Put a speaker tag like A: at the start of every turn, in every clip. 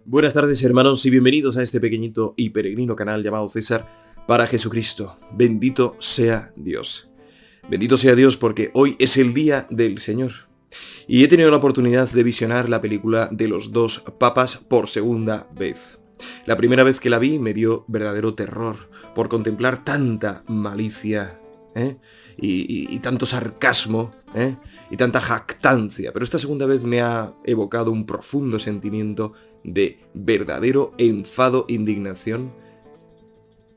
A: Buenas tardes, hermanos, y bienvenidos a este pequeñito y peregrino canal llamado César para Jesucristo. Bendito sea Dios. Bendito sea Dios porque hoy es el día del Señor. Y he tenido la oportunidad de visionar la película de los dos papas por segunda vez. La primera vez que la vi me dio verdadero terror por contemplar tanta malicia, y tanto sarcasmo, y tanta jactancia. Pero esta segunda vez me ha evocado un profundo sentimiento de verdadero enfado, indignación,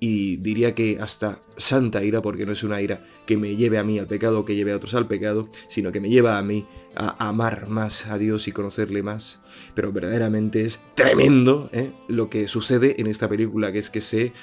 A: y diría que hasta santa ira, porque no es una ira que me lleve a mí al pecado o que lleve a otros al pecado, sino que me lleva a mí a amar más a Dios y conocerle más. Pero verdaderamente es tremendo lo que sucede en esta película, que es que se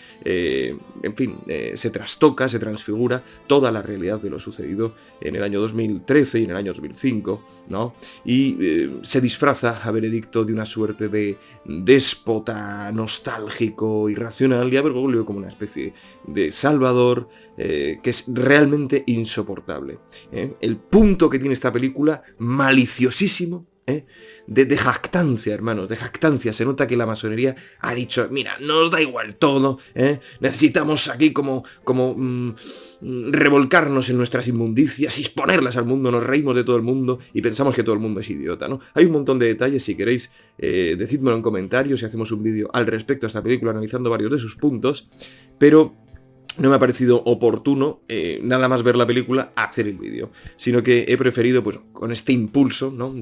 A: trastoca, se transfigura toda la realidad de lo sucedido en el año 2013 y en el año 2005, ¿no? Y se disfraza a Benedicto de una suerte de déspota nostálgico, irracional, y a Bergoglio como una especie de salvador, que es realmente insoportable. El punto que tiene esta película, maliciosísimo, de jactancia, hermanos, de jactancia. Se nota que la masonería ha dicho, mira, nos da igual todo, necesitamos aquí como revolcarnos en nuestras inmundicias y exponerlas al mundo, nos reímos de todo el mundo y pensamos que todo el mundo es idiota, ¿no? Hay un montón de detalles, si queréis, decídmelo en comentarios y hacemos un vídeo al respecto a esta película analizando varios de sus puntos, pero no me ha parecido oportuno nada más ver la película hacer el vídeo, sino que he preferido, pues, con este impulso, ¿no?,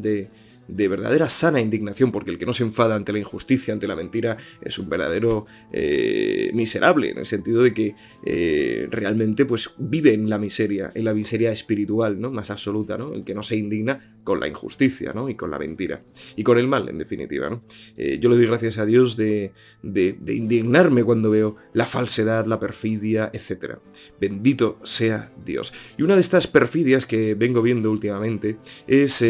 A: de verdadera sana indignación, porque el que no se enfada ante la injusticia, ante la mentira, es un verdadero miserable, en el sentido de que realmente, pues, vive en la miseria espiritual, ¿no?, más absoluta, ¿no?, el que no se indigna con la injusticia, ¿no?, y con la mentira, y con el mal, en definitiva, ¿no? Yo le doy gracias a Dios de indignarme cuando veo la falsedad, la perfidia, etc. Bendito sea Dios. Y una de estas perfidias que vengo viendo últimamente es,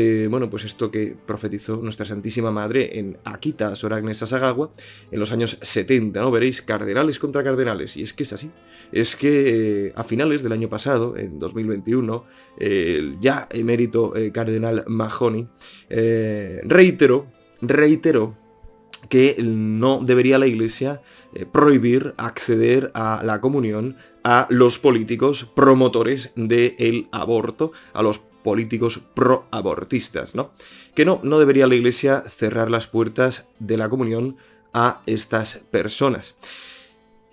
A: pues esto que profetizó nuestra Santísima Madre en Akita Soragnes Sasagawa en los años 70, ¿no? Veréis, cardenales contra cardenales, y es que es así. Es que a finales del año pasado, en 2021, el ya emérito cardenal Mahony reiteró que no debería la Iglesia prohibir acceder a la comunión a los políticos promotores del aborto, a los políticos proabortistas, ¿no? Que no debería la Iglesia cerrar las puertas de la comunión a estas personas.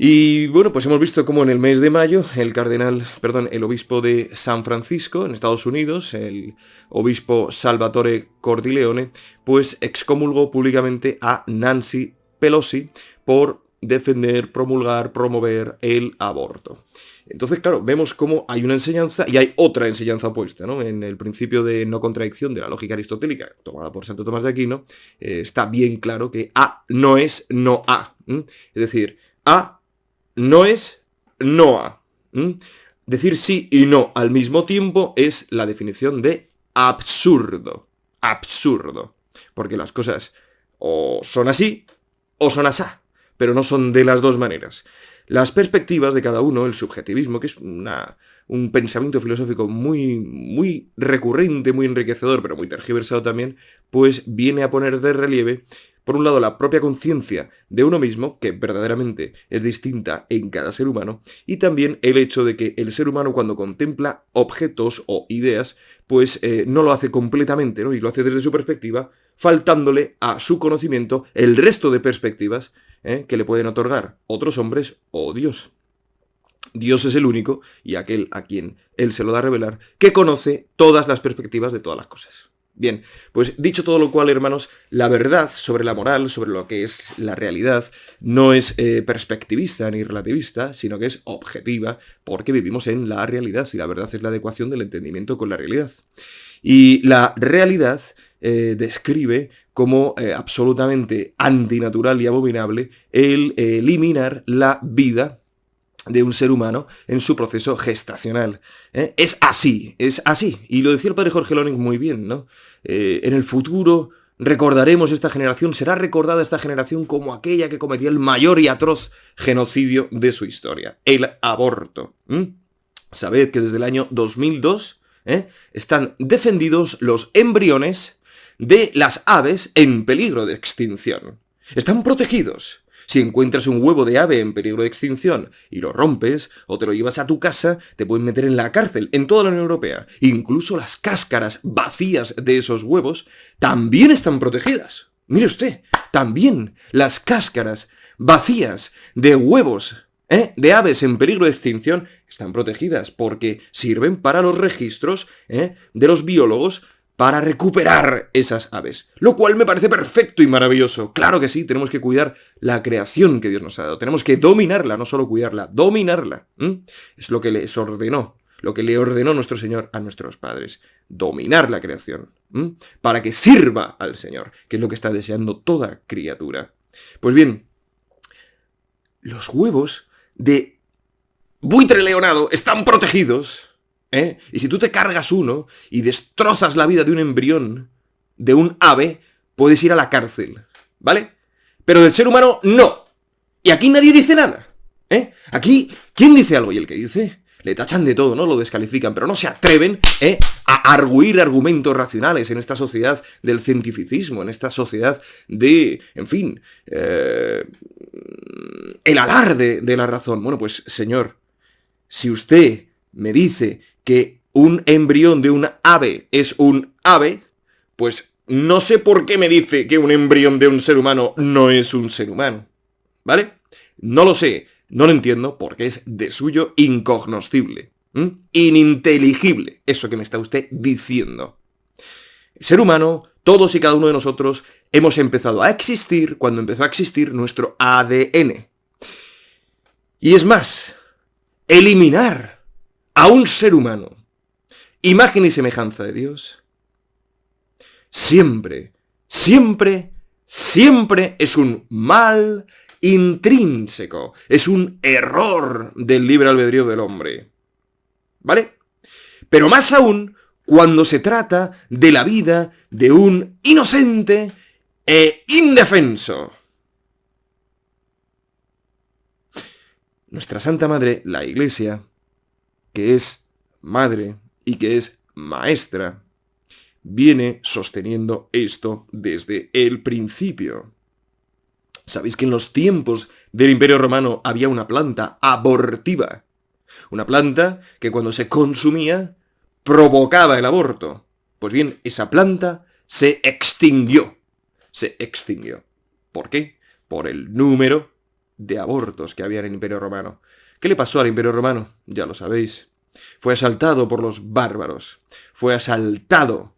A: Y bueno, pues hemos visto cómo en el mes de mayo el obispo de San Francisco, en Estados Unidos, el obispo Salvatore Cordileone, pues excomulgó públicamente a Nancy Pelosi por defender, promulgar, promover el aborto. Entonces, claro, vemos cómo hay una enseñanza y hay otra enseñanza opuesta, ¿no? En el principio de no contradicción de la lógica aristotélica, tomada por Santo Tomás de Aquino, está bien claro que A no es no A. Es decir, A no es no A. Decir sí y no al mismo tiempo es la definición de absurdo. Absurdo. Porque las cosas o son así o son asá, pero no son de las dos maneras. Las perspectivas de cada uno, el subjetivismo, que es un pensamiento filosófico muy recurrente, muy enriquecedor, pero muy tergiversado también, pues viene a poner de relieve, por un lado, la propia conciencia de uno mismo, que verdaderamente es distinta en cada ser humano, y también el hecho de que el ser humano, cuando contempla objetos o ideas, pues no lo hace completamente, ¿no?, y lo hace desde su perspectiva, faltándole a su conocimiento el resto de perspectivas que le pueden otorgar otros hombres o Dios. Dios es el único, y aquel a quien Él se lo da a revelar, que conoce todas las perspectivas de todas las cosas. Bien, pues dicho todo lo cual, hermanos, la verdad sobre la moral, sobre lo que es la realidad, no es perspectivista ni relativista, sino que es objetiva, porque vivimos en la realidad, y la verdad es la adecuación del entendimiento con la realidad. Y la realidad describe como absolutamente antinatural y abominable el eliminar la vida de un ser humano en su proceso gestacional. Es así, y lo decía el padre Jorge Loring muy bien, ¿no? En el futuro recordaremos esta generación, será recordada esta generación como aquella que cometió el mayor y atroz genocidio de su historia, el aborto. Sabed que desde el año 2002 están defendidos los embriones de las aves en peligro de extinción. Están protegidos. Si encuentras un huevo de ave en peligro de extinción y lo rompes o te lo llevas a tu casa, te pueden meter en la cárcel en toda la Unión Europea. Incluso las cáscaras vacías de esos huevos también están protegidas. Mire usted, también las cáscaras vacías de huevos, de aves en peligro de extinción están protegidas porque sirven para los registros de los biólogos para recuperar esas aves. Lo cual me parece perfecto y maravilloso. Claro que sí, tenemos que cuidar la creación que Dios nos ha dado. Tenemos que dominarla, no solo cuidarla, dominarla. Es lo que les ordenó, lo que le ordenó nuestro Señor a nuestros padres. Dominar la creación, para que sirva al Señor, que es lo que está deseando toda criatura. Pues bien, los huevos de buitre leonado están protegidos. Y si tú te cargas uno y destrozas la vida de un embrión, de un ave, puedes ir a la cárcel, ¿vale? Pero del ser humano, no. Y aquí nadie dice nada, Aquí, ¿quién dice algo? Y el que dice, le tachan de todo, ¿no? Lo descalifican, pero no se atreven, a arguir argumentos racionales en esta sociedad del cientificismo, en esta sociedad de, en fin, el alarde de la razón. Bueno, pues, señor, si usted me dice que un embrión de un ave es un ave, pues no sé por qué me dice que un embrión de un ser humano no es un ser humano, ¿vale? No lo sé, no lo entiendo porque es de suyo incognoscible, ininteligible, eso que me está usted diciendo. El ser humano, todos y cada uno de nosotros, hemos empezado a existir cuando empezó a existir nuestro ADN. Y es más, eliminar a un ser humano, imagen y semejanza de Dios, siempre, siempre, siempre es un mal intrínseco, es un error del libre albedrío del hombre, ¿vale? Pero más aún cuando se trata de la vida de un inocente e indefenso. Nuestra Santa Madre, la Iglesia, que es madre y que es maestra, viene sosteniendo esto desde el principio. ¿Sabéis que en los tiempos del Imperio Romano había una planta abortiva? Una planta que cuando se consumía provocaba el aborto. Pues bien, esa planta se extinguió. Se extinguió. ¿Por qué? Por el número de abortos que había en el Imperio Romano. ¿Qué le pasó al Imperio Romano? Ya lo sabéis. Fue asaltado por los bárbaros. Fue asaltado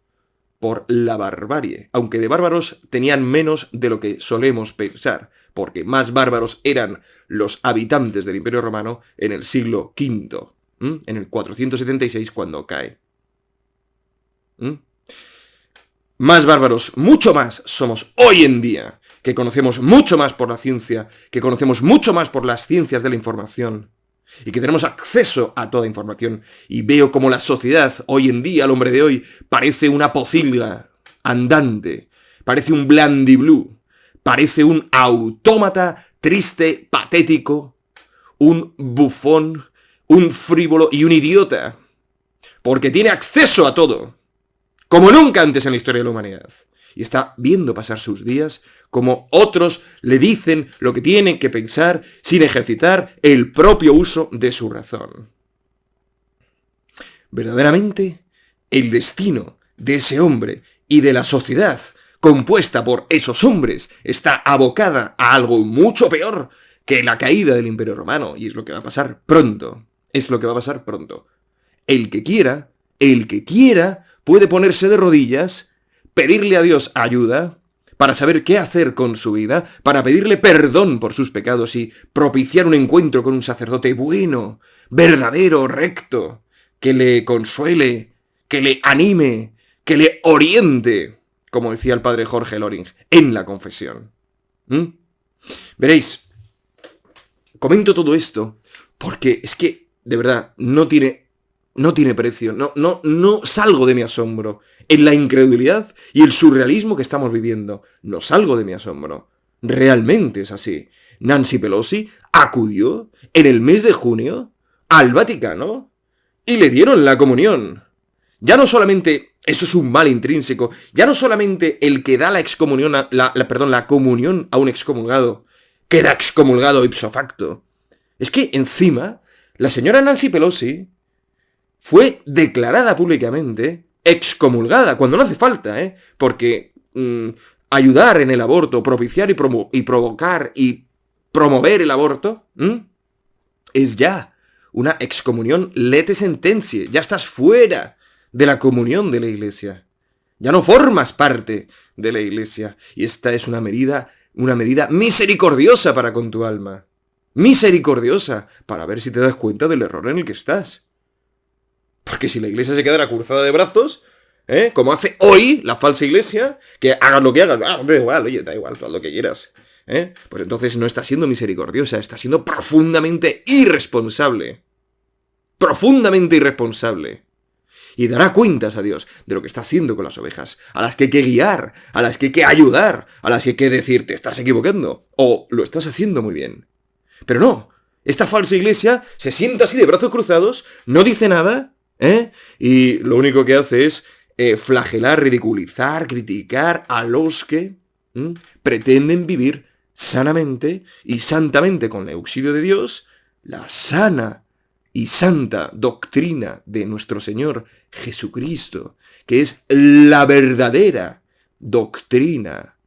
A: por la barbarie. Aunque de bárbaros tenían menos de lo que solemos pensar, porque más bárbaros eran los habitantes del Imperio Romano en el siglo V, en el 476 cuando cae. Más bárbaros, mucho más somos hoy en día, que conocemos mucho más por la ciencia, que conocemos mucho más por las ciencias de la información, y que tenemos acceso a toda información. Y veo como la sociedad, hoy en día, el hombre de hoy, parece una pocilga andante, parece un blandiblue, parece un autómata triste, patético, un bufón, un frívolo y un idiota, porque tiene acceso a todo, como nunca antes en la historia de la humanidad. Y está viendo pasar sus días como otros le dicen lo que tienen que pensar sin ejercitar el propio uso de su razón. Verdaderamente, el destino de ese hombre y de la sociedad compuesta por esos hombres está abocada a algo mucho peor que la caída del Imperio Romano. Y es lo que va a pasar pronto. Es lo que va a pasar pronto. El que quiera, puede ponerse de rodillas, pedirle a Dios ayuda para saber qué hacer con su vida, para pedirle perdón por sus pecados y propiciar un encuentro con un sacerdote bueno, verdadero, recto, que le consuele, que le anime, que le oriente, como decía el padre Jorge Loring, en la confesión. Veréis, comento todo esto porque es que, de verdad, no tiene precio, no salgo de mi asombro. En la incredulidad y el surrealismo que estamos viviendo, no salgo de mi asombro. Realmente es así. Nancy Pelosi acudió en el mes de junio al Vaticano y le dieron la comunión. Ya no solamente Eso es un mal intrínseco. Ya no solamente el que da la excomunión, la comunión a un excomulgado, queda excomulgado ipso facto. Es que encima, la señora Nancy Pelosi fue declarada públicamente excomulgada, cuando no hace falta, porque ayudar en el aborto, propiciar y provocar y promover el aborto, es ya una excomunión lete sentencie. Ya estás fuera de la comunión de la Iglesia. Ya no formas parte de la Iglesia. Y esta es una medida misericordiosa para con tu alma. Misericordiosa, para ver si te das cuenta del error en el que estás. Porque si la Iglesia se quedara cruzada de brazos, como hace hoy la falsa Iglesia, que hagas lo que hagas, da igual, oye, da igual, tú haz lo que quieras, pues entonces no está siendo misericordiosa, está siendo profundamente irresponsable. Profundamente irresponsable. Y dará cuentas a Dios de lo que está haciendo con las ovejas, a las que hay que guiar, a las que hay que ayudar, a las que hay que decir, te estás equivocando, o lo estás haciendo muy bien. Pero no, esta falsa Iglesia se sienta así de brazos cruzados, no dice nada, y lo único que hace es flagelar, ridiculizar, criticar a los que pretenden vivir sanamente y santamente con el auxilio de Dios, la sana y santa doctrina de nuestro Señor Jesucristo, que es la verdadera doctrina.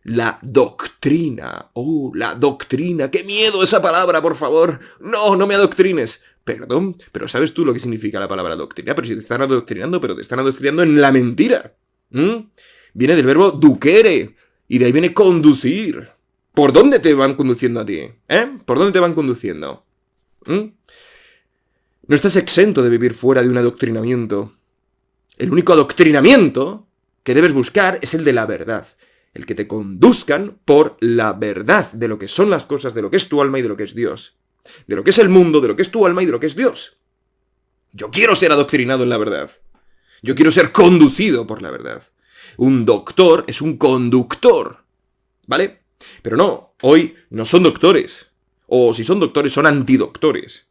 A: La doctrina. ¡Oh, la doctrina! ¡Qué miedo esa palabra, por favor! ¡No, no me adoctrines! Perdón, pero ¿sabes tú lo que significa la palabra doctrina? Pero si te están adoctrinando, pero te están adoctrinando en la mentira. Viene del verbo ducere, y de ahí viene conducir. ¿Por dónde te van conduciendo a ti? ¿Por dónde te van conduciendo? No estás exento de vivir fuera de un adoctrinamiento. El único adoctrinamiento que debes buscar es el de la verdad. El que te conduzcan por la verdad de lo que son las cosas, de lo que es tu alma y de lo que es Dios. De lo que es el mundo, de lo que es tu alma y de lo que es Dios. Yo quiero ser adoctrinado en la verdad. Yo quiero ser conducido por la verdad. Un doctor es un conductor, ¿vale? Pero no, hoy no son doctores. O si son doctores, son antidoctores.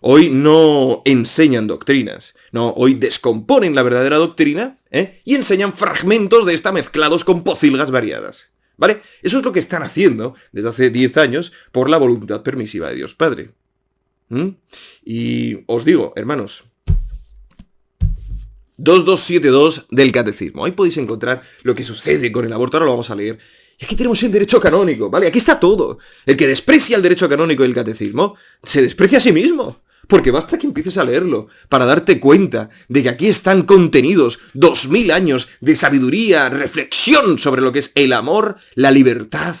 A: Hoy no enseñan doctrinas. No, hoy descomponen la verdadera doctrina, y enseñan fragmentos de esta mezclados con pocilgas variadas. ¿Vale? Eso es lo que están haciendo desde hace 10 años por la voluntad permisiva de Dios Padre. Y os digo, hermanos, 2272 del Catecismo. Ahí podéis encontrar lo que sucede con el aborto. Ahora lo vamos a leer. Y aquí tenemos el derecho canónico, ¿vale? Aquí está todo. El que desprecia el derecho canónico del Catecismo se desprecia a sí mismo. Porque basta que empieces a leerlo para darte cuenta de que aquí están contenidos 2000 años de sabiduría, reflexión sobre lo que es el amor, la libertad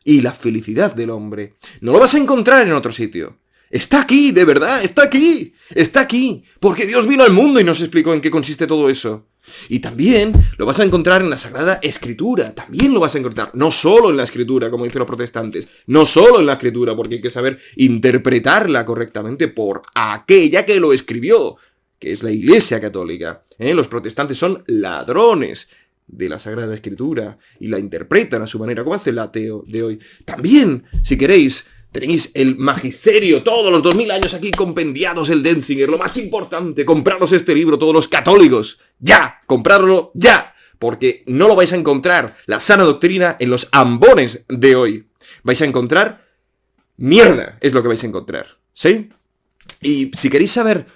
A: y la felicidad del hombre. No lo vas a encontrar en otro sitio. Está aquí, de verdad, está aquí. Está aquí. Porque Dios vino al mundo y nos explicó en qué consiste todo eso. Y también lo vas a encontrar en la Sagrada Escritura. También lo vas a encontrar. No solo en la Escritura, como dicen los protestantes. No solo en la Escritura, porque hay que saber interpretarla correctamente por aquella que lo escribió, que es la Iglesia Católica. Los protestantes son ladrones de la Sagrada Escritura y la interpretan a su manera, como hace el ateo de hoy. También, si queréis, tenéis el magisterio, todos los 2000 años aquí compendiados, el Denzinger, lo más importante, compraros este libro, todos los católicos, ya, comprároslo ya, porque no lo vais a encontrar, la sana doctrina, en los ambones de hoy. Vais a encontrar mierda, es lo que vais a encontrar, ¿sí? Y si queréis saber,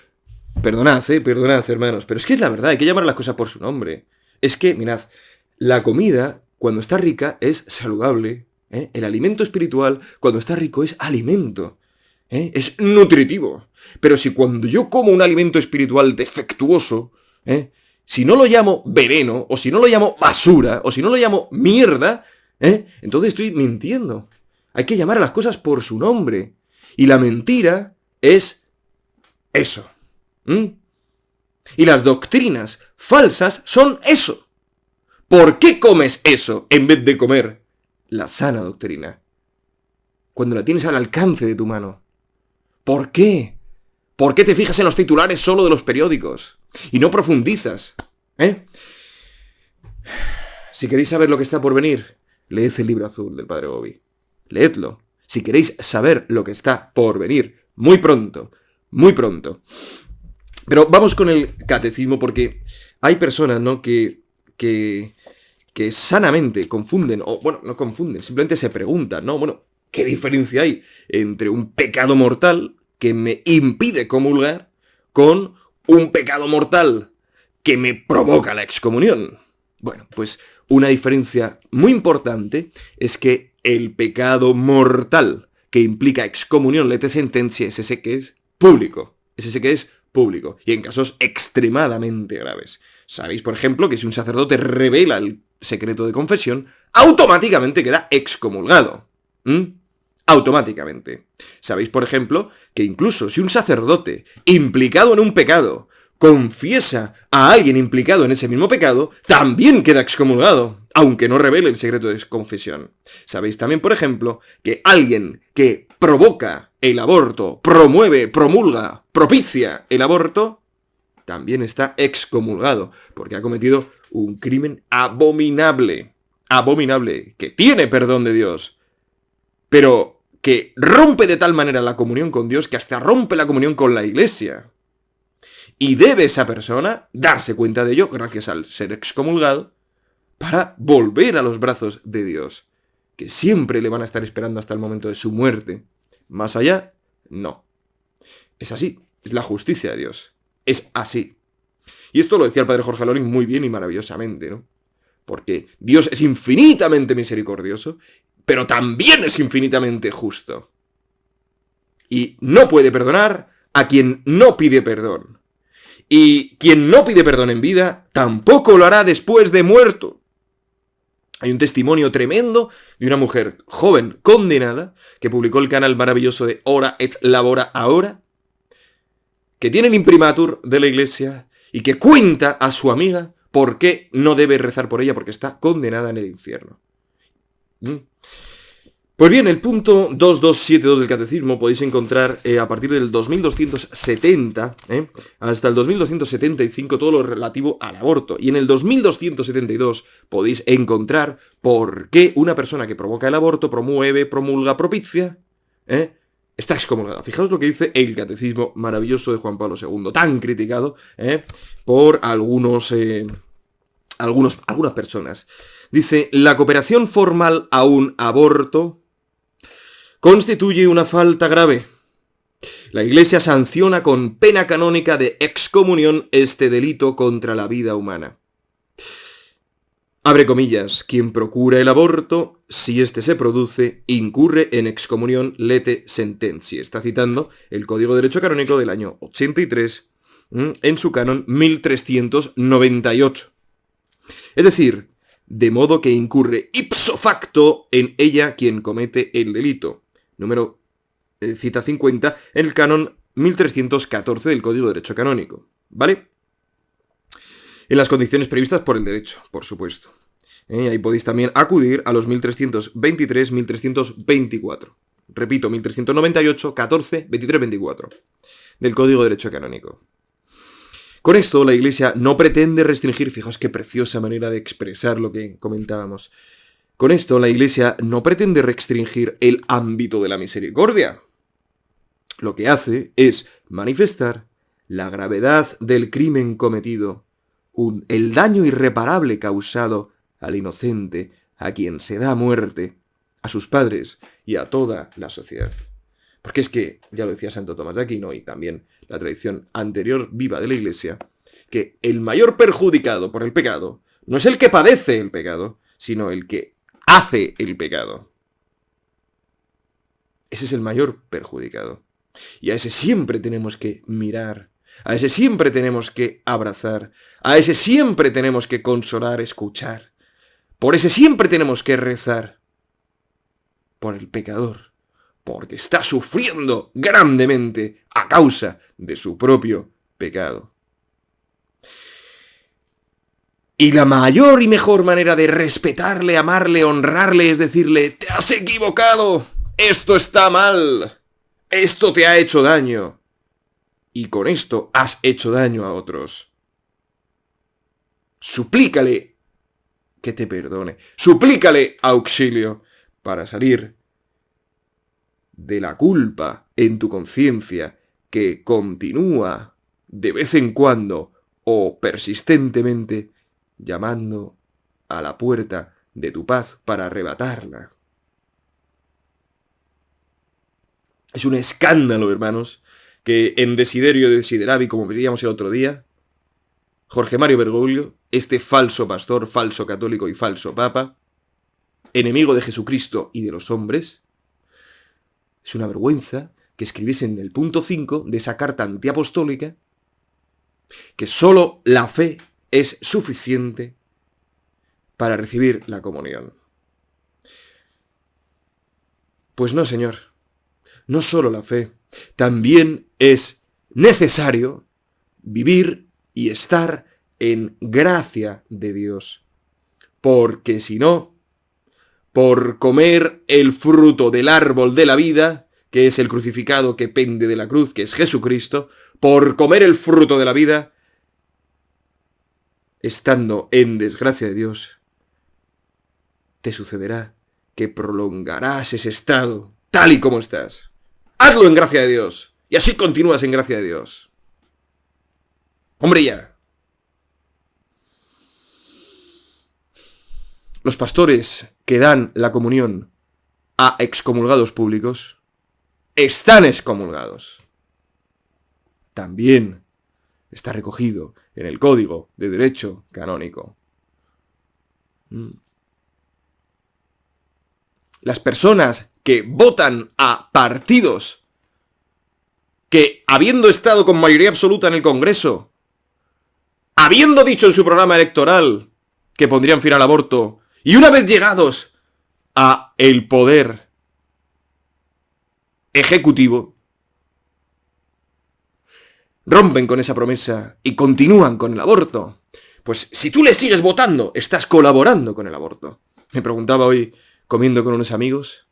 A: perdonad, hermanos, pero es que es la verdad, hay que llamar las cosas por su nombre. Es que, mirad, la comida, cuando está rica, es saludable. El alimento espiritual, cuando está rico, es alimento. Es nutritivo. Pero si cuando yo como un alimento espiritual defectuoso, si no lo llamo veneno, o si no lo llamo basura, o si no lo llamo mierda, entonces estoy mintiendo. Hay que llamar a las cosas por su nombre. Y la mentira es eso. Y las doctrinas falsas son eso. ¿Por qué comes eso en vez de comer la sana doctrina? Cuando la tienes al alcance de tu mano. ¿Por qué? ¿Por qué te fijas en los titulares solo de los periódicos? Y no profundizas. Si queréis saber lo que está por venir, leed el libro azul del Padre Bobby. Leedlo. Si queréis saber lo que está por venir, muy pronto, muy pronto. Pero vamos con el catecismo, porque hay personas, ¿no?, que sanamente confunden, o bueno, no confunden, simplemente se preguntan, ¿no? Bueno, ¿qué diferencia hay entre un pecado mortal que me impide comulgar con un pecado mortal que me provoca la excomunión? Bueno, pues una diferencia muy importante es que el pecado mortal que implica excomunión, lete sentencia, es ese que es público. Es ese que es público. Y en casos extremadamente graves. Sabéis, por ejemplo, que si un sacerdote revela el secreto de confesión, automáticamente queda excomulgado. Automáticamente. Sabéis, por ejemplo, que incluso si un sacerdote implicado en un pecado confiesa a alguien implicado en ese mismo pecado, también queda excomulgado, aunque no revele el secreto de confesión. Sabéis también, por ejemplo, que alguien que provoca el aborto, promueve, promulga, propicia el aborto, también está excomulgado, porque ha cometido un crimen abominable, abominable, que tiene perdón de Dios, pero que rompe de tal manera la comunión con Dios que hasta rompe la comunión con la Iglesia. Y debe esa persona darse cuenta de ello, gracias al ser excomulgado, para volver a los brazos de Dios, que siempre le van a estar esperando hasta el momento de su muerte. Más allá, no. Es así, es la justicia de Dios. Es así. Y esto lo decía el padre Jorge Loring muy bien y maravillosamente, ¿no? Porque Dios es infinitamente misericordioso, pero también es infinitamente justo. Y no puede perdonar a quien no pide perdón. Y quien no pide perdón en vida, tampoco lo hará después de muerto. Hay un testimonio tremendo de una mujer joven condenada, que publicó el canal maravilloso de Ora et Labora Ahora, que tiene el imprimatur de la Iglesia y que cuenta a su amiga por qué no debe rezar por ella porque está condenada en el infierno. Pues bien, el punto 2272 del Catecismo podéis encontrar a partir del 2270 hasta el 2275 todo lo relativo al aborto. Y en el 2272 podéis encontrar por qué una persona que provoca el aborto, promueve, promulga, propicia, está excomulgada. Fijaos lo que dice el Catecismo maravilloso de Juan Pablo II, tan criticado por algunas personas. Dice, la cooperación formal a un aborto constituye una falta grave. La Iglesia sanciona con pena canónica de excomunión este delito contra la vida humana. Abre comillas, quien procura el aborto, si éste se produce, incurre en excomunión lete sententia. Está citando el Código de Derecho Canónico del año 83 en su canon 1398. Es decir, de modo que incurre ipso facto en ella quien comete el delito. Número cita 50 en el canon 1314 del Código de Derecho Canónico. ¿Vale? En las condiciones previstas por el derecho, por supuesto. Ahí podéis también acudir a los 1323, 1324. Repito, 1398, 14, 23, 24 del Código de Derecho Canónico. Con esto, la Iglesia no pretende restringir, fijaos qué preciosa manera de expresar lo que comentábamos. Con esto, la Iglesia no pretende restringir el ámbito de la misericordia. Lo que hace es manifestar la gravedad del crimen cometido, el daño irreparable causado al inocente, a quien se da muerte, a sus padres y a toda la sociedad. Porque es que, ya lo decía Santo Tomás de Aquino y también la tradición anterior viva de la Iglesia, que el mayor perjudicado por el pecado no es el que padece el pecado, sino el que hace el pecado. Ese es el mayor perjudicado. Y a ese siempre tenemos que mirar, a ese siempre tenemos que abrazar, a ese siempre tenemos que consolar, escuchar. Por ese siempre tenemos que rezar. Por el pecador. Porque está sufriendo grandemente a causa de su propio pecado. Y la mayor y mejor manera de respetarle, amarle, honrarle es decirle, te has equivocado, esto está mal, esto te ha hecho daño. Y con esto has hecho daño a otros. Suplícale que te perdone. Suplícale auxilio para salir de la culpa en tu conciencia que continúa de vez en cuando o persistentemente llamando a la puerta de tu paz para arrebatarla. Es un escándalo, hermanos, que en Desiderio Desideravi, como veíamos el otro día, Jorge Mario Bergoglio, este falso pastor, falso católico y falso papa, enemigo de Jesucristo y de los hombres, es una vergüenza que escribiese en el punto 5 de esa carta antiapostólica que solo la fe es suficiente para recibir la comunión. Pues no, señor. No solo la fe, también es necesario vivir y estar en gracia de Dios. Porque si no, por comer el fruto del árbol de la vida, que es el crucificado que pende de la cruz, que es Jesucristo, por comer el fruto de la vida, estando en desgracia de Dios, te sucederá que prolongarás ese estado tal y como estás. Hazlo en gracia de Dios, y así continúas en gracia de Dios. ¡Hombre, ya! Los pastores que dan la comunión a excomulgados públicos están excomulgados. También está recogido en el Código de Derecho Canónico. Las personas que votan a partidos que, habiendo estado con mayoría absoluta en el Congreso, habiendo dicho en su programa electoral que pondrían fin al aborto, y una vez llegados a el poder ejecutivo, rompen con esa promesa y continúan con el aborto. Pues si tú le sigues votando, estás colaborando con el aborto. Me preguntaba hoy, comiendo con unos amigos,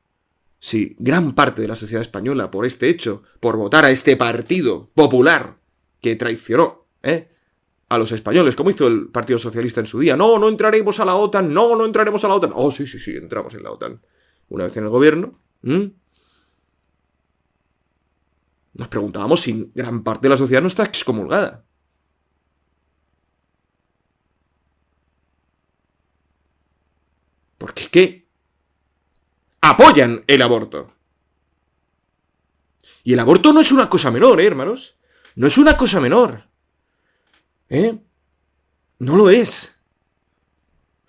A: si gran parte de la sociedad española, por este hecho, por votar a este partido popular que traicionó, a los españoles, como hizo el Partido Socialista en su día. No, no entraremos a la OTAN, no entraremos a la OTAN. Oh, sí, entramos en la OTAN. Una vez en el gobierno, nos preguntábamos si gran parte de la sociedad no está excomulgada. Porque es que apoyan el aborto. Y el aborto no es una cosa menor, hermanos. No es una cosa menor. No lo es.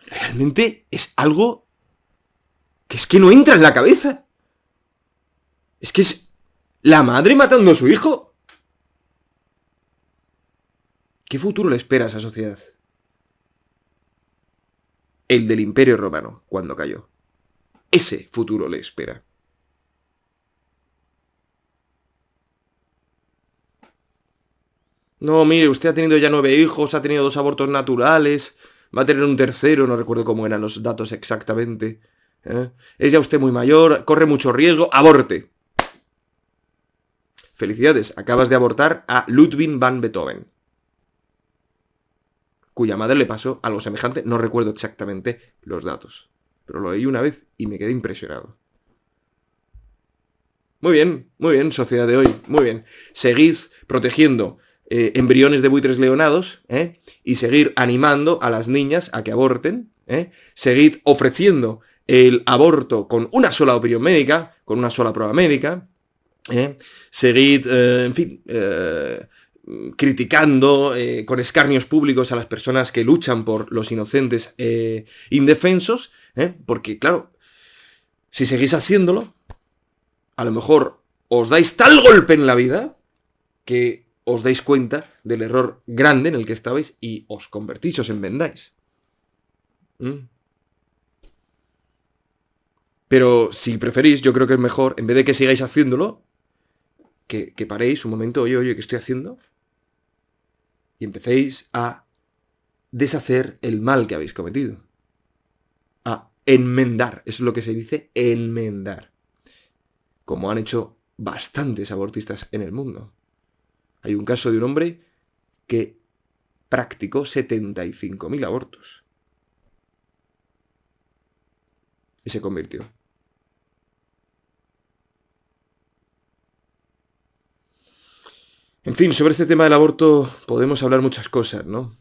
A: Realmente es algo que es que no entra en la cabeza. Es que es la madre matando a su hijo. ¿Qué futuro le espera a esa sociedad? El del Imperio Romano, cuando cayó. Ese futuro le espera. No, mire, usted ha tenido ya 9 hijos, ha tenido 2 abortos naturales, va a tener un tercero, no recuerdo cómo eran los datos exactamente. Es ya usted muy mayor, corre mucho riesgo, aborte. Felicidades, acabas de abortar a Ludwig van Beethoven, cuya madre le pasó algo semejante, no recuerdo exactamente los datos, pero lo leí una vez y me quedé impresionado. Muy bien, sociedad de hoy, muy bien. Seguid protegiendo embriones de buitres leonados, y seguir animando a las niñas a que aborten, seguid ofreciendo el aborto con una sola opinión médica, con una sola prueba médica, seguid, en fin, criticando con escarnios públicos a las personas que luchan por los inocentes indefensos, porque claro, si seguís haciéndolo, a lo mejor os dais tal golpe en la vida que os dais cuenta del error grande en el que estabais y os convertís, os enmendáis. Pero si preferís, yo creo que es mejor, en vez de que sigáis haciéndolo, que paréis un momento, oye, ¿qué estoy haciendo? Y empecéis a deshacer el mal que habéis cometido. A enmendar, eso es lo que se dice, enmendar. Como han hecho bastantes abortistas en el mundo. Hay un caso de un hombre que practicó 75.000 abortos. Y se convirtió. En fin, sobre este tema del aborto podemos hablar muchas cosas, ¿no?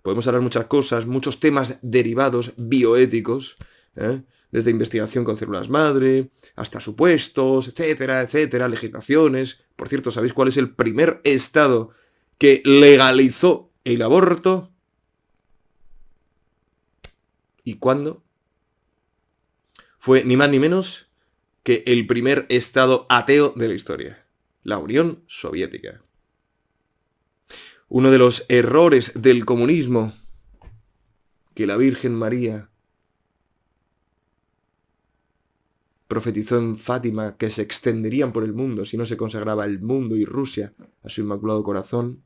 A: Podemos hablar muchas cosas, muchos temas derivados bioéticos, ¿eh? Desde investigación con células madre, hasta supuestos, etcétera, etcétera, legislaciones. Por cierto, ¿sabéis cuál es el primer estado que legalizó el aborto? ¿Y cuándo? Fue ni más ni menos que el primer estado ateo de la historia, la Unión Soviética. Uno de los errores del comunismo que la Virgen María profetizó en Fátima que se extenderían por el mundo si no se consagraba el mundo y Rusia a su Inmaculado Corazón,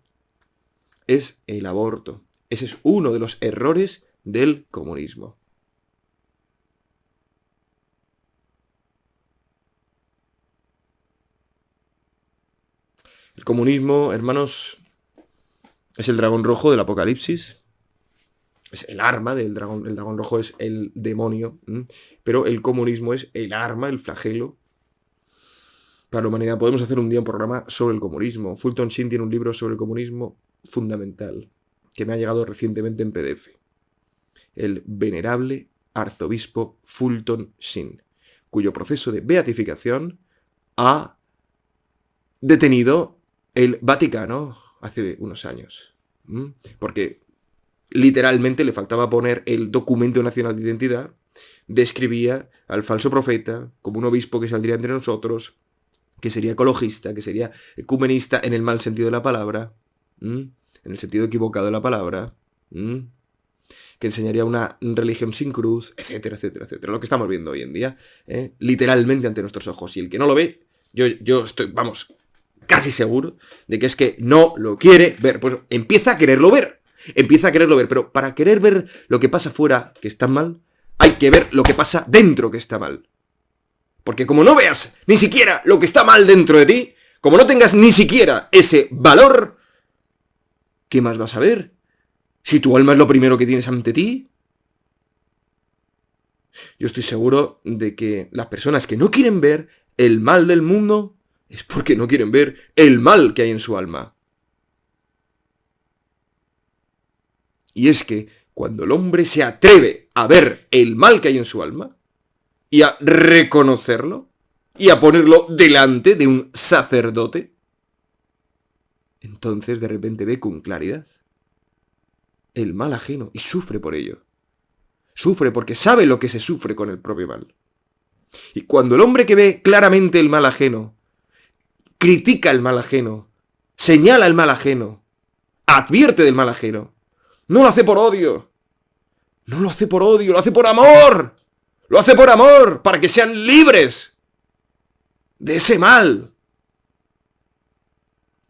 A: es el aborto. Ese es uno de los errores del comunismo. El comunismo, hermanos, es el dragón rojo del Apocalipsis. Es el arma del dragón. El dragón rojo es el demonio. Pero el comunismo es el arma, el flagelo para la humanidad. Podemos hacer un día un programa sobre el comunismo. Fulton Sheen tiene un libro sobre el comunismo fundamental que me ha llegado recientemente en PDF. El venerable arzobispo Fulton Sheen, cuyo proceso de beatificación ha detenido el Vaticano hace unos años. Porque literalmente le faltaba poner el documento nacional de identidad, describía al falso profeta como un obispo que saldría entre nosotros, que sería ecologista, que sería ecumenista en el mal sentido de la palabra, en el sentido equivocado de la palabra, que enseñaría una religión sin cruz, etcétera, etcétera, etcétera. Lo que estamos viendo hoy en día, literalmente ante nuestros ojos. Y el que no lo ve, yo estoy, vamos, casi seguro de que es que no lo quiere ver. Pues empieza a quererlo ver. Empieza a quererlo ver. Pero para querer ver lo que pasa fuera, que está mal, hay que ver lo que pasa dentro, que está mal. Porque como no veas ni siquiera lo que está mal dentro de ti, como no tengas ni siquiera ese valor, ¿qué más vas a ver? Si tu alma es lo primero que tienes ante ti. Yo estoy seguro de que las personas que no quieren ver el mal del mundo es porque no quieren ver el mal que hay en su alma. Y es que cuando el hombre se atreve a ver el mal que hay en su alma y a reconocerlo y a ponerlo delante de un sacerdote, entonces de repente ve con claridad el mal ajeno y sufre por ello. Sufre porque sabe lo que se sufre con el propio mal. Y cuando el hombre que ve claramente el mal ajeno, critica el mal ajeno, señala el mal ajeno, advierte del mal ajeno, no lo hace por odio. No lo hace por odio, lo hace por amor. Lo hace por amor, para que sean libres de ese mal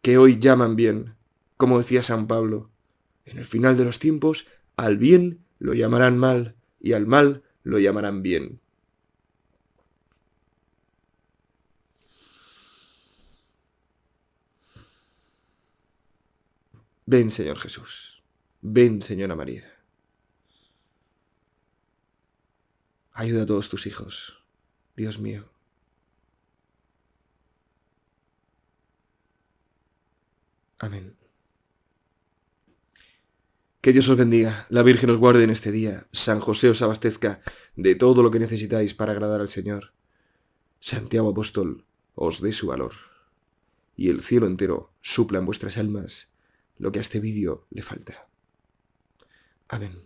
A: que hoy llaman bien. Como decía San Pablo, en el final de los tiempos, al bien lo llamarán mal y al mal lo llamarán bien. Ven, Señor Jesús. Ven, Señora María. Ayuda a todos tus hijos, Dios mío. Amén. Que Dios os bendiga, la Virgen os guarde en este día, San José os abastezca de todo lo que necesitáis para agradar al Señor. Santiago Apóstol os dé su valor. Y el cielo entero supla en vuestras almas lo que a este vídeo le falta. Amén.